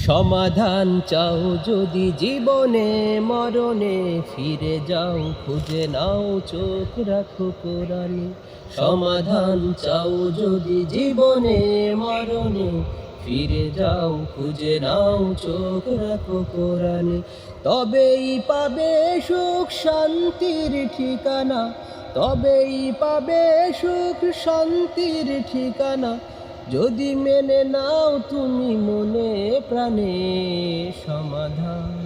সমাধান চাও যদি জীবনে মরণে, ফিরে যাও খুঁজে নাও চোখ রাখো কোরআনে। সমাধান চাও যদি জীবনে মরণে, ফিরে যাও খুঁজে নাও চোখ রাখো কোরআনে। তবেই পাবে সুখ শান্তির ঠিকানা, তবেই পাবে সুখ শান্তির ঠিকানা, যদি মেনে নাও তুমি মনে প্রাণে। সমাধান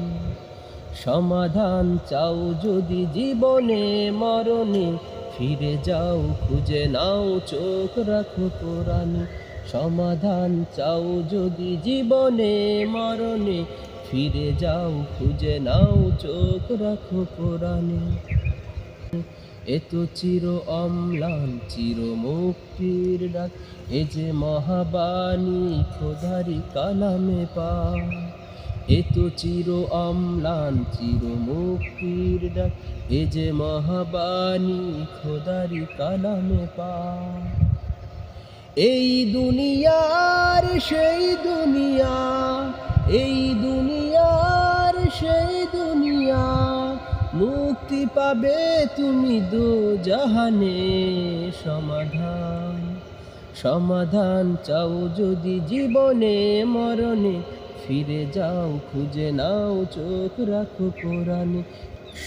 সমাধান চাও যদি জীবনে মরণে, ফিরে যাও খুঁজে নাও চোখ রাখো কোরআনে। সমাধান চাও যদি জীবনে মরণে, ফিরে যাও খুঁজে নাও চোখ রাখো কোরআনে। এ তো চির অম্লান চির মুক্তির ডাক, এ যে মহাবাণী খোদারি কালামে পাক। এ তো চির অম্লান চির মুক্তির ডাক, এ যে মহাবাণী খোদারি কালামে পাক। এই দুনিয়ার সেই দুনিয়া, এই দুনিয়ার সেই দুনিয়া, মুক্তি পাবে তুমি দোজাহানে। সমাধান সমাধান চাও যদি জীবনে মরণে, ফিরে যাও খুঁজে নাও চোখ রাখো কোরআনে।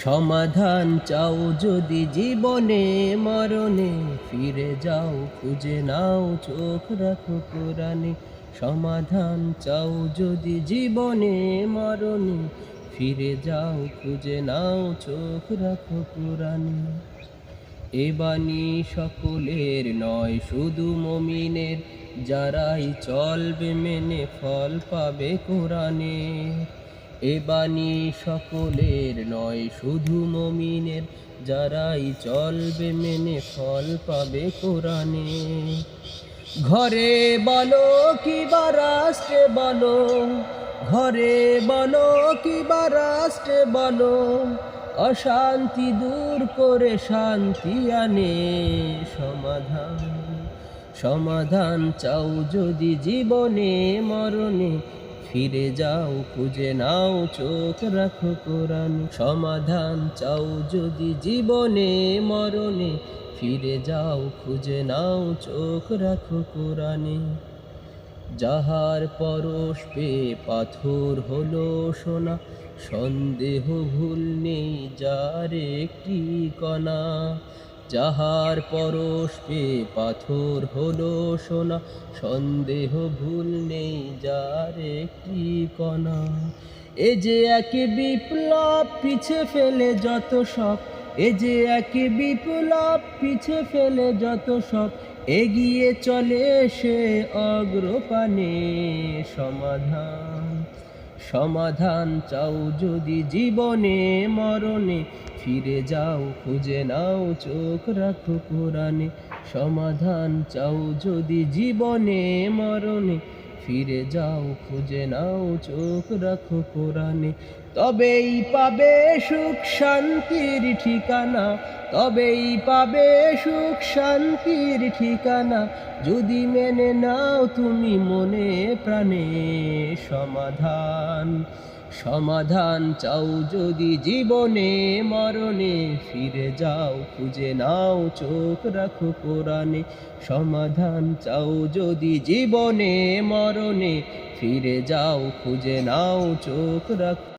সমাধান চাও যদি জীবনে মরণে, ফিরে যাও খুঁজে নাও চোখ রাখো কোরআনে। সমাধান চাও যদি জীবনে মরণে, ফিরে যাও খুঁজে নাও চোখ রাখো কোরআনে। এ বাণী সকলের নয় শুধু মুমিনের, যারাই চলবে মেনে ফল পাবে কোরআনে। এ বাণী সকলের নয় শুধু মুমিনের, যারাই চলবে মেনে ফল পাবে কোরআনে। ঘরে বলো কিবা রাষ্ট্রে বলো, ঘরে বলো কিবা রাষ্ট্রে বলো, অশান্তি দূর করে শান্তি আনে। সমাধান সমাধান চাও যদি জীবনে মরণে, ফিরে যাও খুঁজে নাও চোখ রাখো কোরআনে। সমাধান চাও যদি জীবনে মরণে, ফিরে যাও খুঁজে নাও চোখ রাখো কোরআনে। যাহার পরশ পেয়ে পাথর হলো সোনা, সন্দেহ ভুল নেই যার একটি কণা। যাহার পরশ পেয়ে পাথর হলো সোনা, সন্দেহ ভুল নেই যার একটি কণা। এ যে এক বিপ্লব পিছে ফেলে যত সব, এ যে এক বিপ্লব পিছে ফেলে যত সব, এগিয়ে চলে সে অগ্রপানে। সমাধান সমাধান চাও যদি জীবনে মরণে, ফিরে যাও খুঁজে নাও চোখ রাখো কোরআনে। সমাধান চাও যদি জীবনে মরণে, ফিরে যাও খুঁজে নাও চোখ রাখো কোরআনে। তবেই পাবে সুখ শান্তির ঠিকানা, তবেই পাবে সুখ শান্তির ঠিকানা, যদি মেনে নাও তুমি মনে প্রাণে। সমাধান সমাধান চাও যদি জীবনে মরণে, ফিরে যাও খুঁজে নাও চোখ রাখো কোরআনে। সমাধান চাও যদি জীবনে মরণে, ফিরে যাও খুঁজে নাও চোখ রাখো।